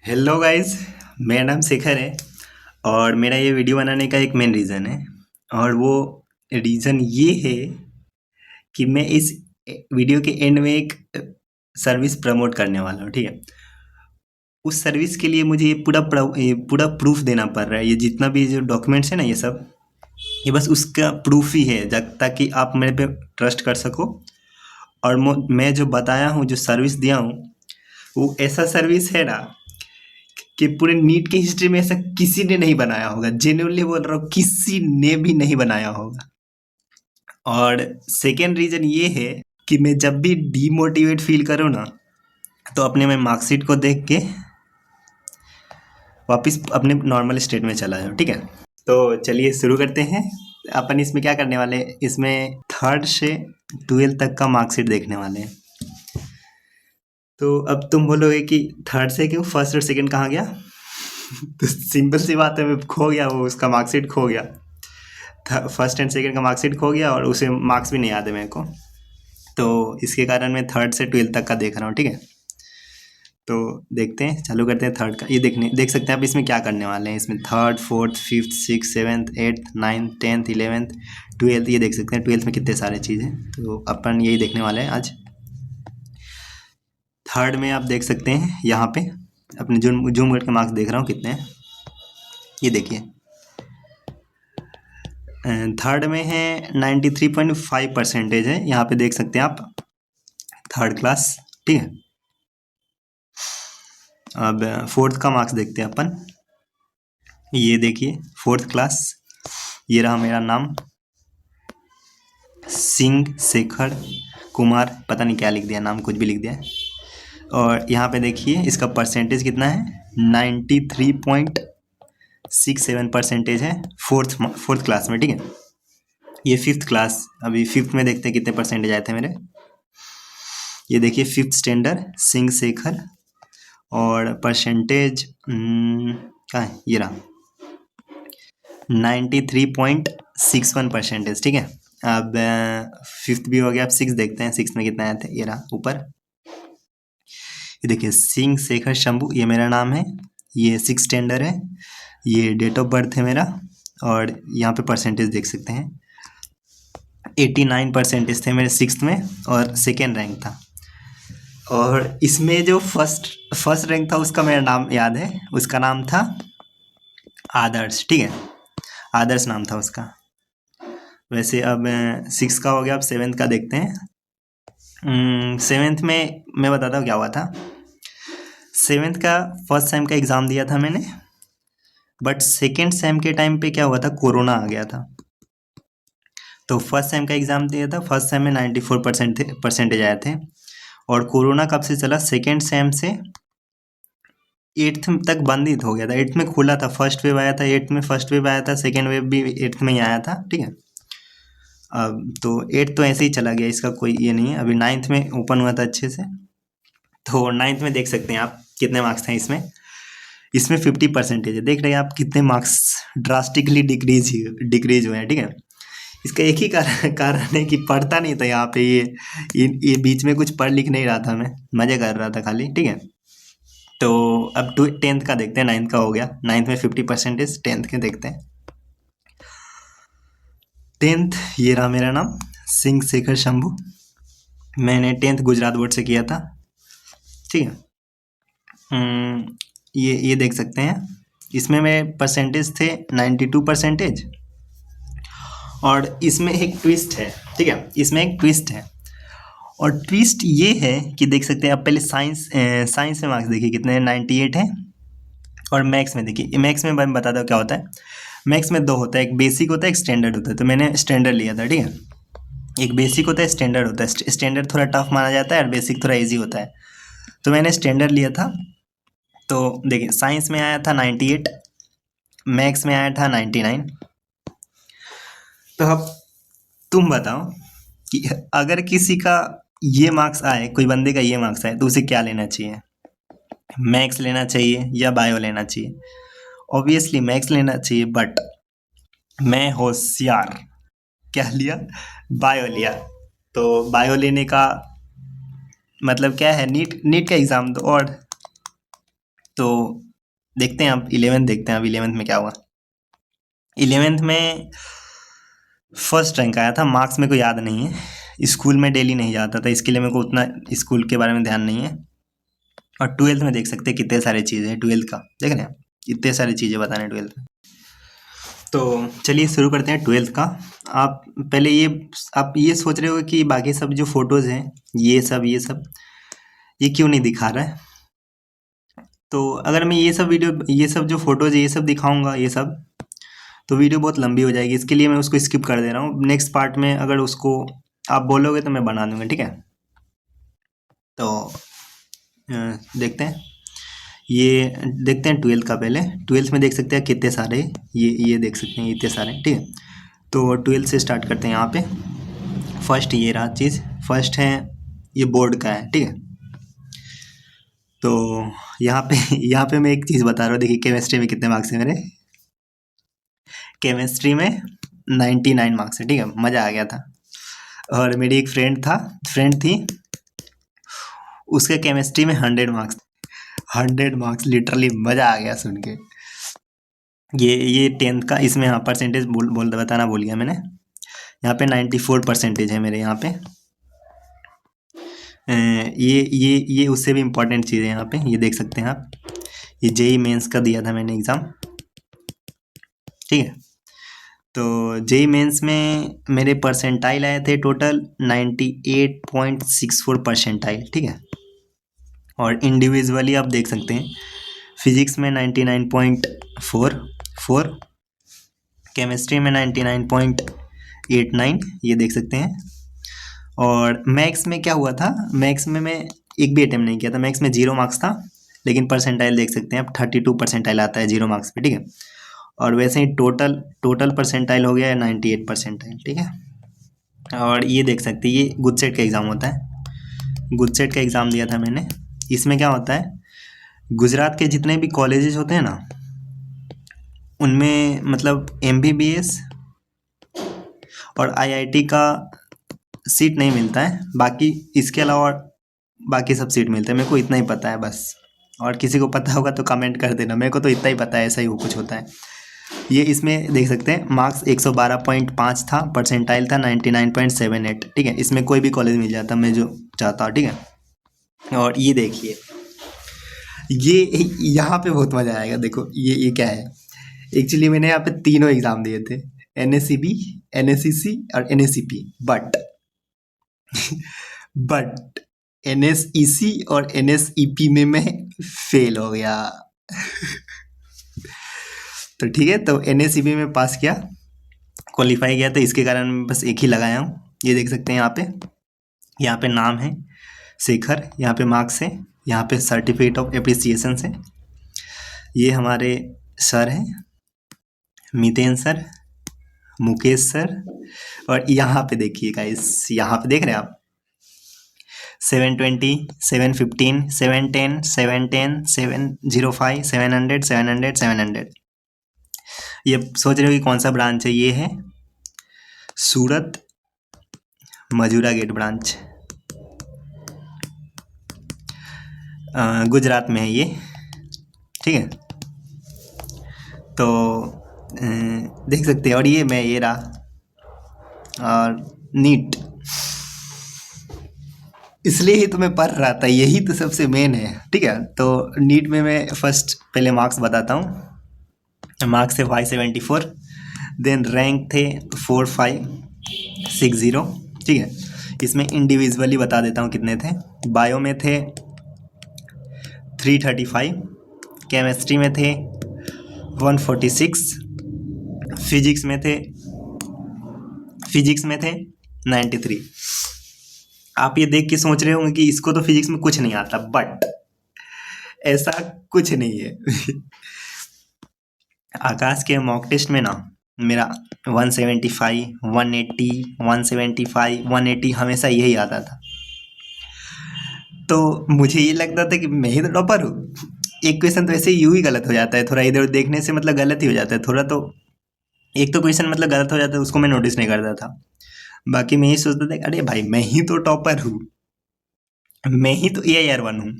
Hello guys. मेरा नाम शेखर है और मेरा ये वीडियो बनाने का एक मेन रीज़न है। और वो रीज़न ये है कि मैं इस वीडियो के एंड में एक सर्विस प्रमोट करने वाला हूँ, ठीक है। उस सर्विस के लिए मुझे ये पूरा प्रूफ देना पड़ रहा है। ये जितना भी जो डॉक्यूमेंट्स है ना, ये सब ये बस उसका प्रूफ ही है, ताकि आप मेरे पे ट्रस्ट कर सको। और मैं जो बताया हूँ, जो सर्विस दिया हूँ, वो ऐसा सर्विस है ना कि पूरे नीट की हिस्ट्री में ऐसा किसी ने नहीं बनाया होगा। जेन्युइनली बोल रहा हूँ, किसी ने भी नहीं बनाया होगा। और सेकेंड रीजन ये है कि मैं जब भी डीमोटिवेट फील करूँ ना, तो अपने मैं मार्कशीट को देख के वापस अपने नॉर्मल स्टेट में चला जाऊँ, ठीक है। तो चलिए शुरू करते हैं। अपन इसमें क्या करने वाले हैं, इसमें 3rd से 12th तक का मार्कशीट देखने वाले हैं। तो अब तुम बोलोगे कि 3rd से क्यों, फर्स्ट और सेकंड कहाँ गया? तो सिंपल सी बात है, मैं खो गया, वो उसका मार्कशीट खो गया। फर्स्ट एंड सेकंड का मार्कशीट खो गया और उसे मार्क्स भी नहीं याद है मेरे को। तो इसके कारण मैं 3rd से 12th तक का देख रहा हूँ, ठीक है। तो देखते हैं, चालू करते हैं 3rd का। ये देख सकते हैं आप इसमें क्या करने वाले हैं। इसमें 3rd 4th 5th 6th 7th 8th 9th 10th 11th 12th, ये देख सकते हैं 12th में कितने सारे चीज़ हैं। तो अपन यही देखने वाले हैं आज। 3rd में आप देख सकते हैं यहाँ पे, अपने जूम करके मार्क्स देख रहा हूँ कितने हैं। ये देखिए 3rd में है 93.5% है, यहाँ पे देख सकते हैं आप, 3rd क्लास, ठीक है। अब 4th का मार्क्स देखते हैं अपन। ये देखिए 4th क्लास, ये रहा मेरा नाम, सिंह शेखर कुमार, पता नहीं क्या लिख दिया, नाम कुछ भी लिख दिया। और यहाँ पे देखिए इसका परसेंटेज कितना है, 93.67% है फोर्थ क्लास में, ठीक है। ये 5th क्लास, अभी 5th में देखते हैं कितने परसेंटेज आए थे मेरे। ये देखिए 5th स्टैंडर्ड सिंह शेखर, और परसेंटेज कहाँ है, ये रहा 93.61%, ठीक है। अब 5th भी हो गया, अब 6th देखते हैं 6th में कितना आया था। ये रहा ऊपर, ये देखिए सिंह शेखर शंभू, ये मेरा नाम है, ये 6th स्टैंडर्ड है, ये डेट ऑफ बर्थ है मेरा। और यहाँ पे परसेंटेज देख सकते हैं 89% थे मेरे 6th में, और सेकेंड रैंक था। और इसमें जो फर्स्ट रैंक था उसका मेरा नाम याद है, उसका नाम था आदर्श, ठीक है, आदर्श नाम था उसका। वैसे अब 6 का हो गया, अब 7th का देखते हैं। 7th में मैं बताता हूँ क्या हुआ था। 7th का फर्स्ट सेम का एग्ज़ाम दिया था मैंने, बट सेकेंड सेम के टाइम पे क्या हुआ था, कोरोना आ गया था। तो फर्स्ट सेम का एग्ज़ाम दिया था, फर्स्ट सेम में 94% परसेंटेज आए थे। और कोरोना कब से चला, सेकेंड सेम से 8th तक बंद ही हो गया था। 8th में खुला था, फर्स्ट वेव आया था 8th में, फर्स्ट वेव आया था, सेकेंड वेव भी 8th में ही आया था, ठीक है। अब तो 8th तो ऐसे ही चला गया, इसका कोई ये नहीं है। अभी 9th में ओपन हुआ था अच्छे से। तो 9th में देख सकते हैं आप कितने मार्क्स हैं इसमें। इसमें 50% है, देख रहे हैं आप कितने मार्क्स ड्रास्टिकली डिक्रीज हुए हैं, ठीक है। इसका एक ही कारण है कि पढ़ता नहीं था यहाँ पे। ये बीच में कुछ पढ़ लिख नहीं रहा था, मैं मजे कर रहा था खाली, ठीक है। तो अब 10th का देखते हैं, 9th का हो गया, 9th में 50%, 10th के देखते हैं। 10th ये रहा मेरा नाम, सिंह शेखर शंभू, मैंने 10th गुजरात बोर्ड से किया था, ठीक है। ये देख सकते हैं, इसमें मेरे परसेंटेज थे 92%। और इसमें एक ट्विस्ट है, ठीक है, इसमें एक ट्विस्ट है। और ट्विस्ट ये है कि देख सकते हैं आप, पहले साइंस में मार्क्स देखिए कितने, 98 है। और मैथ्स में देखिए, मैथ्स में मैं बताता हूँ क्या होता है। मैथ्स में दो होता है, एक बेसिक होता है, एक स्टैंडर्ड होता है। तो मैंने स्टैंडर्ड लिया था, ठीक है। एक बेसिक होता है, स्टैंडर्ड होता है। स्टैंडर्ड थोड़ा टफ माना जाता है और बेसिक थोड़ा ईजी होता है। तो मैंने स्टैंडर्ड लिया था। तो देखिए साइंस में आया था 98, मैथ्स में आया था 99। तो अब तुम बताओ कि अगर किसी का ये मार्क्स आए, कोई बंदे का ये मार्क्स आए, तो उसे क्या लेना चाहिए, मैथ्स लेना चाहिए या बायो लेना चाहिए? ऑब्वियसली मैथ्स लेना चाहिए, बट मैं होशियार क्या लिया, बायो लिया। तो बायो लेने का मतलब क्या है, नीट का एग्ज़ाम दो और तो देखते हैं अब 11th देखते हैं अब 11th में क्या हुआ। 11th में फर्स्ट रैंक आया था। मार्क्स मेरे को याद नहीं है, स्कूल में डेली नहीं जाता था, इसके लिए मेरे को उतना स्कूल के बारे में ध्यान नहीं है। और 12th में देख सकते हैं कितने सारे चीज़ें हैं। 12th का देख रहे हैं, इतने सारी चीज़ें बताने 12th में। तो चलिए शुरू करते हैं 12th का। आप पहले आप ये सोच रहे हो कि बाकी सब जो फोटोज़ हैं ये सब ये क्यों नहीं दिखा रहा है। तो अगर मैं ये सब जो फोटोज़ ये सब दिखाऊंगा ये सब, तो वीडियो बहुत लंबी हो जाएगी। इसके लिए मैं उसको स्किप कर दे रहा हूँ। नेक्स्ट पार्ट में अगर उसको आप बोलोगे तो मैं बना दूंगा, ठीक है। तो देखते हैं, ये देखते हैं 12th का। पहले 12th में देख सकते हैं कितने सारे, ये देख सकते हैं इतने सारे, ठीक है। तो 12th से स्टार्ट करते हैं। यहाँ पे फर्स्ट ये रहा चीज़, फर्स्ट है ये बोर्ड का है, ठीक है। तो यहाँ पे मैं एक चीज़ बता रहा हूँ, देखिए केमिस्ट्री में कितने मार्क्स हैं मेरे। केमिस्ट्री में 99 मार्क्स है, ठीक है, मज़ा आ गया था। और मेरी एक फ्रेंड थी, उसके केमिस्ट्री में 100 मार्क्स, लिटरली मज़ा आ गया सुन के। ये 10th का, इसमें हाँ परसेंटेज बताना भूल गया मैंने। यहाँ पे 94% है मेरे यहाँ पे। ये उससे भी इम्पोर्टेंट चीज़ है यहाँ पे, ये देख सकते हैं आप। ये जेई मेंस का दिया था मैंने एग्ज़ाम, ठीक है। तो जेई मेंस में मेरे परसेंटाइल आए थे टोटल 98.64 परसेंटाइल, ठीक है। और इंडिविजुअली आप देख सकते हैं, फिजिक्स में 99.44, केमिस्ट्री में 99.89, ये देख सकते हैं। और मैथ्स में क्या हुआ था, मैथ्स में मैं एक भी अटेम्प्ट नहीं किया था। मैथ्स में 0 मार्क्स था, लेकिन परसेंटाइल देख सकते हैं आप 32 परसेंटाइल आता है 0 मार्क्स पे, ठीक है। और वैसे ही टोटल परसेंटाइल हो गया है 98 परसेंटाइल, ठीक है। और ये देख सकते हैं, ये गुडसेट का एग्ज़ाम होता है, गुडसेट का एग्ज़ाम दिया था मैंने। इसमें क्या होता है, गुजरात के जितने भी कॉलेजेस होते हैं ना, उनमें मतलब MBBS और IIT का सीट नहीं मिलता है, बाकी इसके अलावा बाकी सब सीट मिलते हैं। मेरे को इतना ही पता है बस, और किसी को पता होगा तो कमेंट कर देना। मेरे को तो इतना ही पता है, ऐसा ही कुछ होता है। ये इसमें देख सकते हैं मार्क्स 112.5 था, परसेंटाइल था 99.78, ठीक है। इसमें कोई भी कॉलेज मिल जाता मैं जो चाहता हूँ, ठीक है। और ये देखिए, ये यहाँ पे बहुत मज़ा आएगा। देखो ये क्या है, एक्चुअली मैंने यहाँ पे तीनों एग्ज़ाम दिए थे, NSCB, NSCC और NSCP, बट NSEC और NSEP में मैं फेल हो गया। तो ठीक है, तो NSEP में पास किया, क्वालिफाई किया, तो इसके कारण मैं बस एक ही लगाया हूँ। ये देख सकते हैं यहाँ पे नाम है शेखर, यहाँ पे मार्क्स है, यहाँ पे सर्टिफिकेट ऑफ एप्रिसिएशन है। ये हमारे सर हैं, मितेन सर, मुकेश सर। और यहाँ पे देखिए गाइस, यहाँ पे देख रहे हैं आप 720, 715, 710, 710, 705, 700, 700, 700। ये सोच रहे हो कि कौन सा ब्रांच है, ये है सूरत मजूरा गेट ब्रांच, गुजरात में है ये, ठीक है। तो देख सकते हैं। और ये रहा, और नीट, इसलिए ही तो मैं पढ़ रहा था, यही तो सबसे मेन है, ठीक है। तो नीट में मैं फर्स्ट पहले मार्क्स बताता हूँ। मार्क्स थे 574, देन रैंक थे 4560, ठीक है। इसमें इंडिविजुअली बता देता हूँ कितने थे। बायो में थे 335, केमिस्ट्री में थे 146, फिजिक्स में थे 93। आप ये देख के सोच रहे होंगे कि इसको तो फिजिक्स में कुछ नहीं आता, बट ऐसा कुछ नहीं है। आकाश के मॉक टेस्ट में ना मेरा 175, 180, 175, 180 हमेशा यही आता था। तो मुझे ये लगता था कि मैं ही तो टॉपर हूँ। एक क्वेश्चन तो ऐसे ही यूं ही गलत हो जाता है, थोड़ा इधर देखने से मतलब गलत ही हो जाता है थोड़ा। तो एक तो क्वेश्चन मतलब गलत हो जाता है, उसको मैं नोटिस नहीं करता था। बाकी मैं ये सोचता था कि अरे भाई मैं ही तो टॉपर हूँ, मैं ही तो AIR 1 हूँ।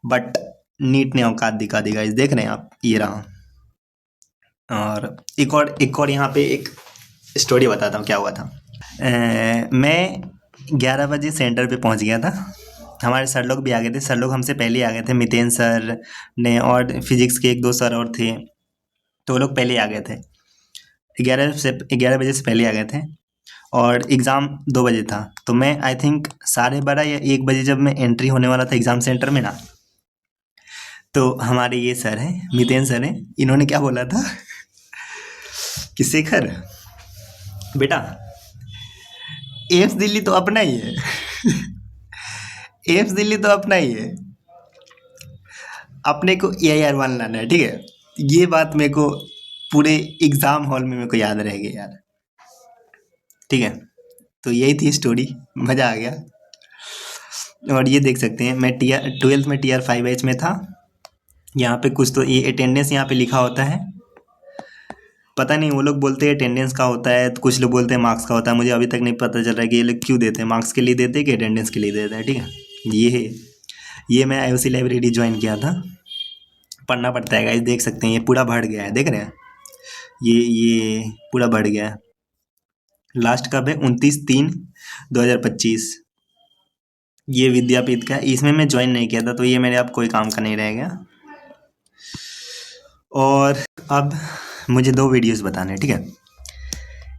बट नीट ने औकात दिखा दी गाइस, देख रहे हैं आप, ये रहा। और एक और यहाँ पे एक स्टोरी बताता हूँ क्या हुआ था। मैं 11 बजे सेंटर पे पहुँच गया था। हमारे सर लोग भी आ गए थे, सर लोग हमसे पहले ही आ गए थे, मितेन सर ने और फिजिक्स के 1-2 सर और थे, तो वो लोग पहले आ गए थे। 11 बजे से पहले आ गए थे और एग्ज़ाम 2 बजे था। तो मैं आई थिंक 12:30 या 1 बजे जब मैं एंट्री होने वाला था एग्ज़ाम सेंटर में ना, तो हमारे ये सर हैं, मितेन सर हैं, इन्होंने क्या बोला था कि शेखर बेटा, एम्स दिल्ली तो अपना ही है एम्स दिल्ली तो अपना ही है, अपने को AIR-1 लाना है, ठीक है। ये बात मेरे को पूरे एग्ज़ाम हॉल में मेरे को याद रह गई यार, ठीक है। तो यही थी स्टोरी, मज़ा आ गया। और ये देख सकते हैं मैं 12th में TR 5 बैच में था। यहाँ पे कुछ तो ये अटेंडेंस यहाँ पे लिखा होता है, पता नहीं, वो लोग बोलते हैं अटेंडेंस का होता है, तो कुछ लोग बोलते हैं मार्क्स का होता है। मुझे अभी तक नहीं पता चल रहा है कि ये लोग क्यों देते हैं, मार्क्स के लिए देते हैं कि अटेंडेंस के लिए देते हैं, ठीक है। ये मैं IOC लाइब्रेरी ज्वाइन किया था, पढ़ना पड़ता है गाइस, देख सकते हैं ये पूरा भर गया है, देख रहे हैं, ये पूरा भर गया है। लास्ट कब है? 29/3/2025। ये विद्यापीठ का, इसमें मैं ज्वाइन नहीं किया था, तो ये मेरे अब कोई काम का नहीं रह गया। और अब मुझे 2 वीडियोस बताने हैं, ठीक है।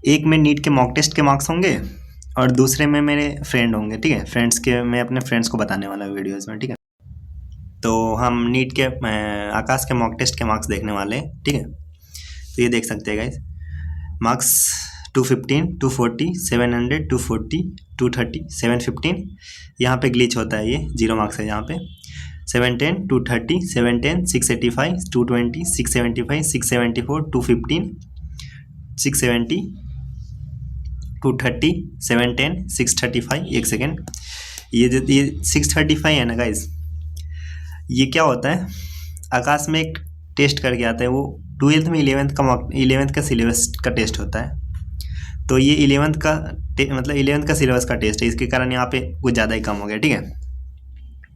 एक में नीट के मॉक टेस्ट के मार्क्स होंगे और दूसरे में मेरे फ्रेंड होंगे, ठीक है। फ्रेंड्स के, मैं अपने फ्रेंड्स को बताने वाला हूँ वीडियोस में, ठीक है। तो हम नीट के आकाश के मॉक टेस्ट के मार्क्स देखने वाले हैं, ठीक है। तो ये देख सकते हैं गाइस, मार्क्स 215, 240, 700, 240, 230, 715। यहाँ पे ग्लिच होता है, ये 0 मार्क्स है यहाँ पे। 710, 230, 710, 685, 220, 675, 674, 215, 670, 230, 710, 635। एक सेकेंड, ये 635 है ना गाइस, ये क्या होता है, आकाश में एक टेस्ट करके आता है, वो 12th में 11th का सिलेबस का टेस्ट होता है। तो ये 11th का मतलब 11th का सिलेबस का टेस्ट है, इसके कारण यहाँ पे कुछ ज़्यादा ही कम हो गया, ठीक है।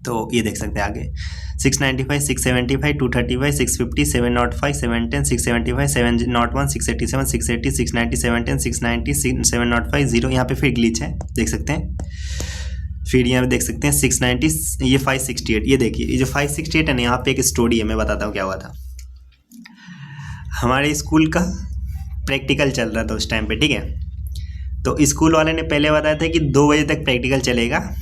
तो ये देख सकते हैं आगे, 695, 675, 235, 650, 705, 710, 675, 701, 687, 680, 690, 710, 690, 705, 0। यहाँ पे फिर ग्लिच है, देख सकते हैं। फिर यहाँ पे देख सकते हैं 690, ये 568। ये देखिए, ये जो 568 है ना, यहाँ पे एक स्टोरी है, मैं बताता हूँ क्या हुआ था। हमारे स्कूल का प्रैक्टिकल चल रहा था उस टाइम पे, ठीक है। तो स्कूल वाले ने पहले बताया था कि 2 बजे तक प्रैक्टिकल चलेगा,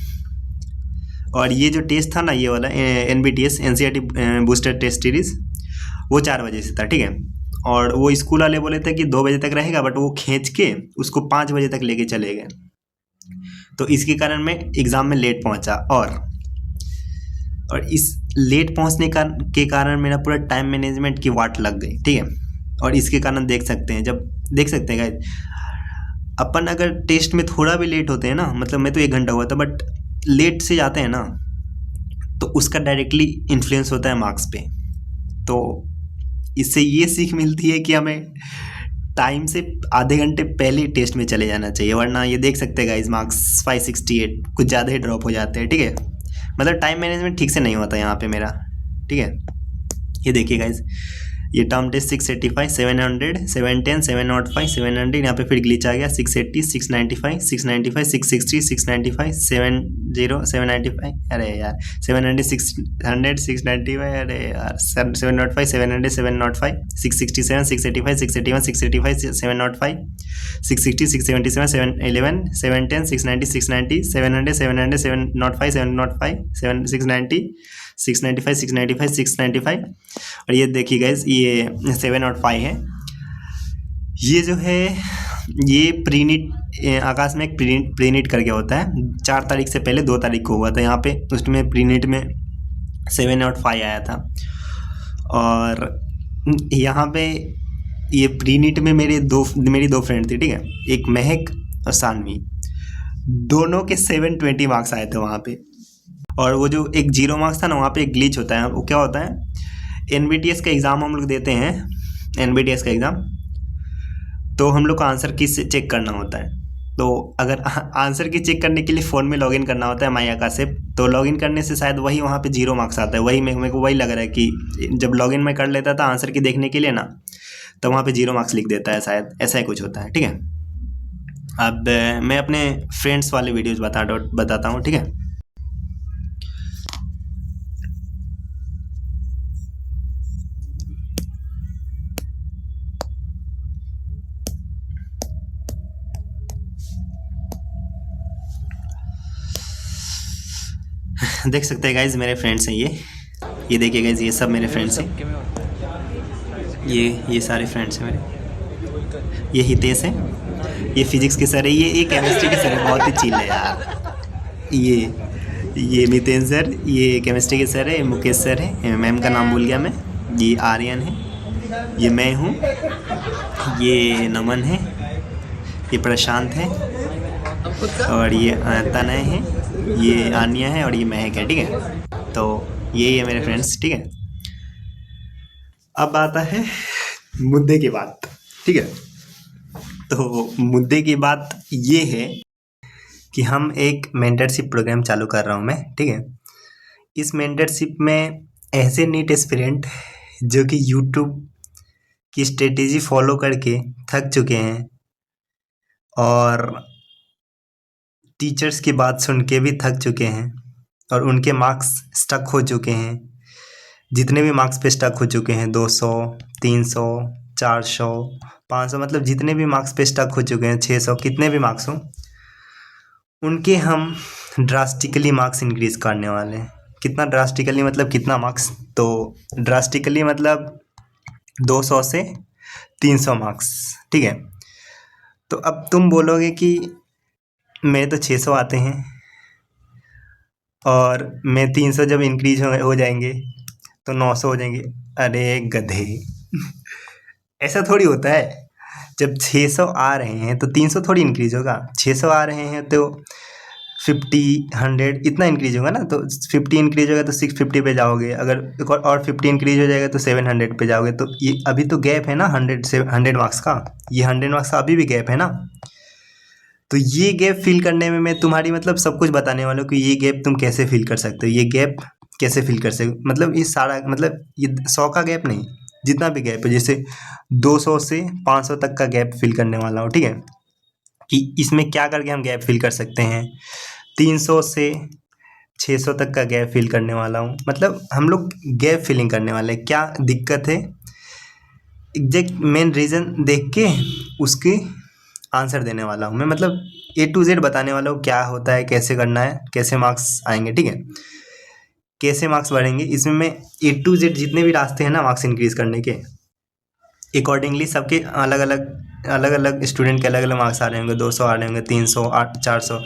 और ये जो टेस्ट था ना, ये वाला NBTS NCERT booster test series, वो 4 बजे से था, ठीक है। और वो स्कूल वाले बोले थे कि 2 बजे तक रहेगा, बट वो खींच के उसको 5 बजे तक लेके चले गए। तो इसके कारण मैं एग्ज़ाम में लेट पहुंचा, और इस लेट पहुंचने के कारण मेरा पूरा टाइम मैनेजमेंट की वाट लग गई, ठीक है। और इसके कारण देख सकते हैं, जब देख सकते हैं गाइस, अपन अगर टेस्ट में थोड़ा भी लेट होते हैं ना, मतलब मैं तो 1 घंटा हुआ था, बट लेट से जाते हैं ना, तो उसका डायरेक्टली इन्फ्लुएंस होता है मार्क्स पे। तो इससे ये सीख मिलती है कि हमें टाइम से आधे घंटे पहले टेस्ट में चले जाना चाहिए, वरना ये देख सकते हैं गाइस, मार्क्स 568 कुछ ज़्यादा ही ड्रॉप हो जाते हैं, ठीक है। मतलब टाइम मैनेजमेंट ठीक से नहीं होता यहाँ पे मेरा, ठीक है। ये देखिए गाइस, ये टर्म टेस्ट 685, 700, 710, 705, 700। यहाँ पे फिर ग्लिच आ गया, 680, 695, 695, 660, 695, 70, 795। अरे यार 700, 600, 695, अरे यार 705, 700, 705, 667, 685, 681, 685, 705, 660, 677, 711, 710, 690, 690, 700, 700, 705, 705, 690, 695, 695, 695। और ये देखिए गाइस, ये 705 है। ये जो है, ये प्रीनिट, आकाश में एक प्रीनिट करके होता है, 4 तारीख से पहले 2 तारीख को हुआ था यहाँ पे, उसमें प्रीनिट में 705 आया था। और यहाँ पे ये प्रीनिट में मेरी 2 फ्रेंड थी, ठीक है, एक महक और सानवी, दोनों के 720 मार्क्स आए थे वहाँ पे। और वो जो एक 0 मार्क्स था ना, वहाँ पे एक ग्लिच होता है। वो क्या होता है, NBTS का एग्ज़ाम हम लोग देते हैं, NBTS का एग्ज़ाम, तो हम लोग का आंसर की से चेक करना होता है। तो अगर आंसर की चेक करने के लिए फ़ोन में लॉगिन करना होता है माई आकाशेप, तो लॉगिन करने से शायद वही वहाँ पे 0 मार्क्स आता है। वही मेरे को वही लग रहा है कि जब लॉगिन मैं कर लेता था आंसर की देखने के लिए ना, तो वहाँ पे 0 मार्क्स लिख देता है, शायद ऐसा ही कुछ होता है। ठीक है, अब मैं अपने फ्रेंड्स वाले वीडियोज़ बताता हूँ। ठीक है, देख सकते हैं गाइज, मेरे फ्रेंड्स हैं ये देखिए गाइज, ये सब मेरे फ्रेंड्स हैं। ये सारे फ्रेंड्स हैं मेरे। ये हितेश है, ये फिजिक्स के सर है, ये केमिस्ट्री के सर है, बहुत ही चिल है यार। ये मितेन सर, ये केमिस्ट्री के सर है, मुकेश सर है, मैम का नाम भूल गया मैं। ये आर्यन है, ये मैं हूँ, ये नमन है, ये प्रशांत है, और ये तनय है, ये आनिया है, और ये महक है। ठीक है, तो ये है मेरे फ्रेंड्स। ठीक है, अब आता है मुद्दे की बात। ठीक है, तो मुद्दे की बात ये है कि हम एक मेंटरशिप प्रोग्राम चालू कर रहा हूँ मैं। ठीक है, इस मेंटरशिप में ऐसे नीट एस्पिरेंट जो कि यूट्यूब की स्ट्रेटेजी फॉलो करके थक चुके हैं और टीचर्स की बात सुन के भी थक चुके हैं और उनके मार्क्स स्टक हो चुके हैं, जितने भी मार्क्स पे स्टक हो चुके हैं 200, 300, 400, 500, मतलब जितने भी मार्क्स पे स्टक हो चुके हैं, 600, कितने भी मार्क्स हों, उनके हम ड्रास्टिकली मार्क्स इंक्रीज़ करने वाले हैं। कितना ड्रास्टिकली मतलब कितना मार्क्स? तो ड्रास्टिकली मतलब 200 से 300 मार्क्स। ठीक है, तो अब तुम बोलोगे कि मेरे तो 600 आते हैं और मैं 300 जब इंक्रीज हो जाएंगे तो 900 हो जाएंगे। अरे गधे ऐसा थोड़ी होता है। जब 600 आ रहे हैं तो 300 थोड़ी इंक्रीज होगा। 600 आ रहे हैं तो 50, 100 इतना इंक्रीज होगा ना। तो 50 इंक्रीज होगा तो 650 पे जाओगे, अगर एक और 50 इंक्रीज हो जाएगा तो 700 पे जाओगे। तो ये अभी तो गैप है ना 100 से 100 मार्क्स का, ये 100 मार्क्स का अभी भी गैप है ना। तो ये गैप फिल करने में मैं तुम्हारी मतलब सब कुछ बताने वाला हूँ कि ये गैप तुम कैसे फिल कर सकते हो, ये गैप कैसे फिल कर सकते हो। मतलब ये सारा मतलब ये 100 का गैप नहीं, जितना भी गैप है, जैसे 200 से 500 तक का गैप फिल करने वाला हूँ। ठीक है, कि इसमें क्या करके हम गैप फिल कर सकते हैं। 300 से 600 तक का गैप फिल करने वाला हूँ। मतलब हम लोग गैप फिलिंग करने वाले हैं। क्या दिक्कत है, एग्जैक्ट मेन रीज़न देख के उसके आंसर देने वाला हूँ मैं। मतलब A to Z बताने वाला हूँ क्या होता है, कैसे करना है, कैसे मार्क्स आएंगे। ठीक है, कैसे मार्क्स बढ़ेंगे, इसमें मैं A to Z जितने भी रास्ते हैं ना मार्क्स इंक्रीज करने के, अकॉर्डिंगली सबके अलग अलग स्टूडेंट के अलग अलग मार्क्स आ रहे होंगे। 200 आ रहे होंगे, 300, 400,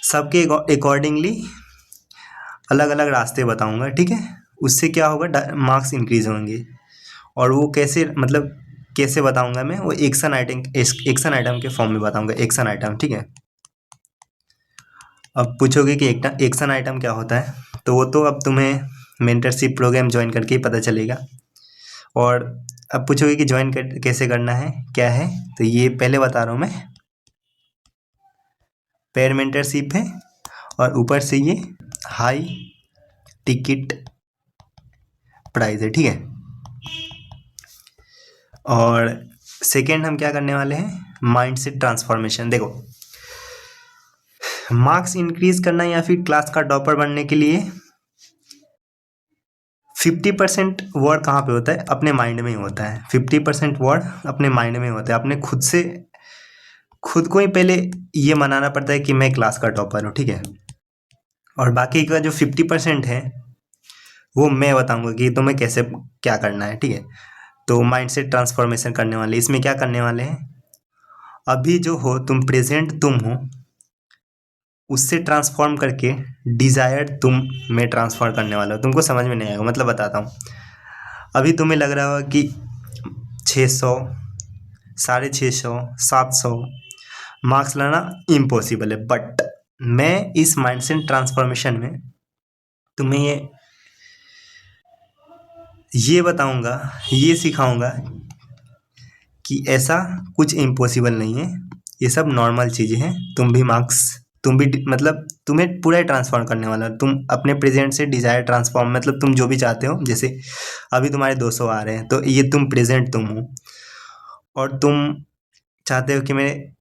सबके अकॉर्डिंगली अलग अलग रास्ते बताऊंगा। ठीक है, उससे क्या होगा, मार्क्स इंक्रीज होंगे। और वो कैसे, मतलब कैसे बताऊंगा मैं, वो एक्शन आइटम के फॉर्म में बताऊंगा, एक्शन आइटम। ठीक है, अब पूछोगे कि एक्शन आइटम क्या होता है, तो वो तो अब तुम्हें मेंटरशिप प्रोग्राम ज्वाइन करके ही पता चलेगा। और अब पूछोगे कि ज्वाइन कैसे करना है, क्या है, तो ये पहले बता रहा हूँ मैं। पेड मेंटरशिप है और ऊपर से ये हाई टिकट प्राइस है। ठीक है, और सेकेंड हम क्या करने वाले हैं, माइंडसेट ट्रांसफॉर्मेशन। देखो, मार्क्स इंक्रीज करना या फिर क्लास का टॉपर बनने के लिए 50% वर्ड कहाँ पे होता है, अपने माइंड में ही होता है। 50% वर्ड अपने माइंड में होता है। अपने खुद को ही पहले ये मनाना पड़ता है कि मैं क्लास का टॉपर हूँ। ठीक है, और बाकी का जो 50% है वो मैं बताऊंगा कि तुम्हें कैसे क्या करना है। ठीक है, तो माइंडसेट ट्रांसफॉर्मेशन करने वाले, इसमें क्या करने वाले हैं, अभी जो हो तुम, प्रेजेंट तुम हो, उससे ट्रांसफॉर्म करके डिज़ायर्ड तुम में ट्रांसफर करने वाला हो। तुमको समझ में नहीं आएगा, मतलब बताता हूँ। अभी तुम्हें लग रहा होगा कि 600, 650, 700 मार्क्स लाना इम्पॉसिबल है, बट मैं इस माइंडसेट ट्रांसफॉर्मेशन में तुम्हें ये बताऊंगा, ये सिखाऊंगा कि ऐसा कुछ इम्पॉसिबल नहीं है। ये सब नॉर्मल चीज़ें हैं। तुम भी मार्क्स, तुम भी मतलब तुम्हें पूरा ट्रांसफॉर्म करने वाला है। तुम अपने प्रेजेंट से डिजायर ट्रांसफॉर्म, मतलब तुम जो भी चाहते हो, जैसे अभी तुम्हारे 200 आ रहे हैं तो ये तुम प्रेजेंट तुम हो, और तुम चाहते हो कि मेरे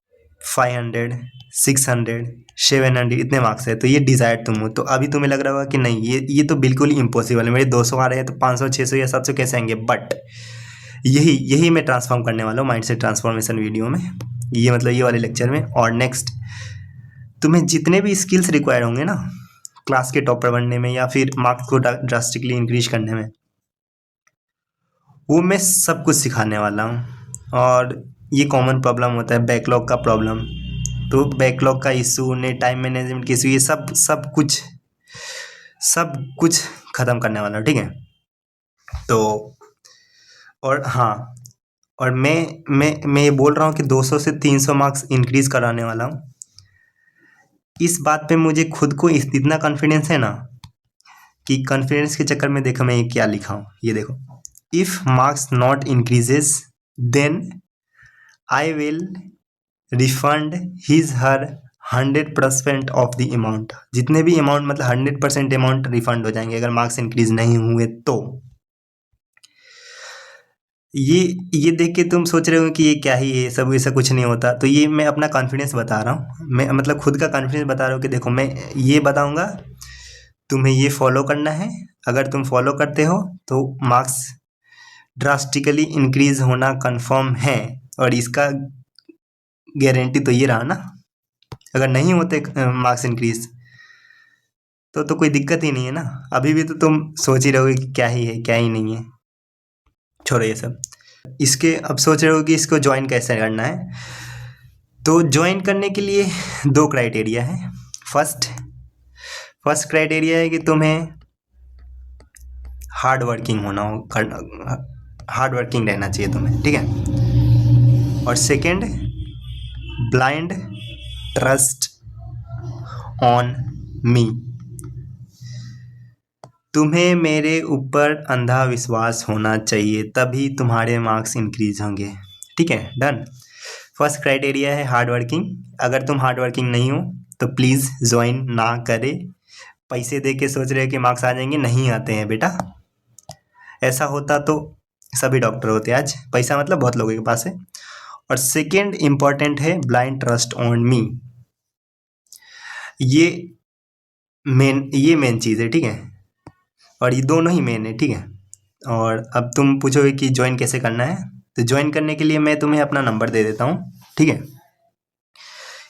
500, 600, 700 इतने मार्क्स है, तो ये डिजायर तुम हो। तो अभी तुम्हें लग रहा होगा कि नहीं, ये तो बिल्कुल ही इम्पॉसिबल है, मेरे 200 आ रहे हैं तो 500, 600 या 700 कैसे आएंगे। बट यही मैं ट्रांसफॉर्म करने वाला हूँ माइंडसेट ट्रांसफॉर्मेशन वीडियो में, ये मतलब ये वाले लेक्चर में। और नेक्स्ट, तुम्हें जितने भी स्किल्स रिक्वायर होंगे ना क्लास के टॉपर बनने में या फिर मार्क्स को ड्रास्टिकली इंक्रीज करने में, वो मैं सब कुछ सिखाने वाला हूँ। और ये कॉमन प्रॉब्लम होता है बैकलॉग का प्रॉब्लम, तो बैकलॉग का इशू, ने टाइम मैनेजमेंट के इशू, ये सब कुछ ख़त्म करने वाला हूँ, ठीक है। तो और हाँ, और मैं ये बोल रहा हूँ कि 200 से 300 मार्क्स इंक्रीज कराने वाला हूँ। इस बात पे मुझे खुद को इतना कॉन्फिडेंस है ना कि कॉन्फिडेंस के चक्कर में देखो मैं ये क्या लिखा हूँ, ये देखो, if marks not increases then I will refund his her 100% of the amount. जितने भी अमाउंट, मतलब 100% अमाउंट रिफंड हो जाएंगे अगर मार्क्स इंक्रीज नहीं हुए तो। ये देख के तुम सोच रहे हो कि ये क्या ही है, सब ऐसा कुछ नहीं होता। तो ये मैं अपना कॉन्फिडेंस बता रहा हूँ, मैं मतलब खुद का कॉन्फिडेंस बता रहा हूँ कि देखो मैं ये बताऊँगा, तुम्हें ये फॉलो करना है। अगर तुम फॉलो करते हो तो मार्क्स ड्रास्टिकली इंक्रीज होना कंफर्म है, और इसका गारंटी तो ये रहा ना। अगर नहीं होते मार्क्स इंक्रीज तो कोई दिक्कत ही नहीं है ना। अभी भी तो तुम सोच ही रहोगे कि क्या ही है क्या ही नहीं है, छोड़ो ये सब। इसके अब सोच रहे हो कि इसको ज्वाइन कैसे करना है। तो ज्वाइन करने के लिए 2 क्राइटेरिया है। फर्स्ट क्राइटेरिया है कि तुम्हें हार्ड वर्किंग होना हो, हार्ड वर्किंग रहना चाहिए तुम्हें, ठीक है। और second, blind trust on me. तुम्हें मेरे ऊपर अंधा विश्वास होना चाहिए, तभी तुम्हारे मार्क्स इंक्रीज होंगे, ठीक है। डन। फर्स्ट क्राइटेरिया है हार्ड वर्किंग। अगर तुम हार्ड वर्किंग नहीं हो तो प्लीज़ ज्वाइन ना करे। पैसे दे के सोच रहे हो कि मार्क्स आ जाएंगे, नहीं आते हैं बेटा। ऐसा होता तो सभी डॉक्टर होते आज, पैसा मतलब बहुत लोगों के पास है। और सेकेंड इम्पॉर्टेंट है ब्लाइंड ट्रस्ट ऑन मी। ये मेन चीज़ है, ठीक है। और ये दोनों ही मेन है, ठीक है। और अब तुम पूछोगे कि ज्वाइन कैसे करना है, तो ज्वाइन करने के लिए मैं तुम्हें अपना नंबर दे देता हूँ, ठीक है।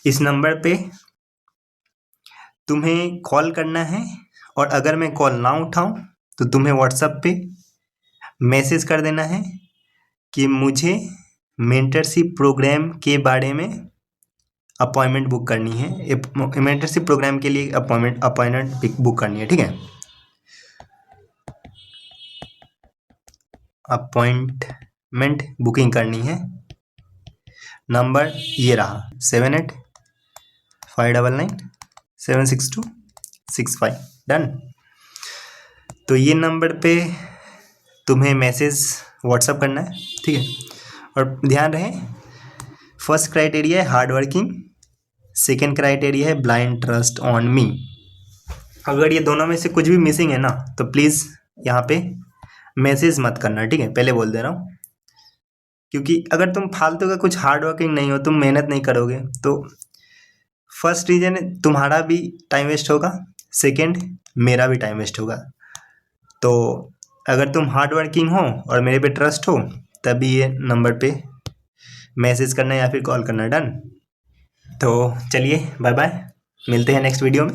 इस नंबर पे तुम्हें कॉल करना है, और अगर मैं कॉल ना उठाऊँ तो तुम्हें व्हाट्सएप पे मैसेज कर देना है कि मुझे मेंटरशिप प्रोग्राम के बारे में अपॉइंटमेंट बुक करनी है। मेंटरशिप प्रोग्राम के लिए अपॉइंटमेंट बुक करनी है, ठीक है। अपॉइंटमेंट बुकिंग करनी है। नंबर ये रहा 7859976265। डन। तो ये नंबर पे तुम्हें मैसेज व्हाट्सअप करना है, ठीक है। और ध्यान रहे, फर्स्ट क्राइटेरिया है हार्ड वर्किंग, सेकेंड क्राइटेरिया है ब्लाइंड ट्रस्ट ऑन मी। अगर ये दोनों में से कुछ भी मिसिंग है ना तो प्लीज़ यहाँ पे मैसेज मत करना, ठीक है, पहले बोल दे रहा हूँ। क्योंकि अगर तुम फालतू का कुछ हार्ड वर्किंग नहीं हो, तुम मेहनत नहीं करोगे, तो फर्स्ट रीजन तुम्हारा भी टाइम वेस्ट होगा, सेकेंड मेरा भी टाइम वेस्ट होगा। तो अगर तुम हार्ड वर्किंग हो और मेरे पे ट्रस्ट हो, तभी ये नंबर पे मैसेज करना या फिर कॉल करना। डन। तो चलिए बाय बाय, मिलते हैं नेक्स्ट वीडियो में।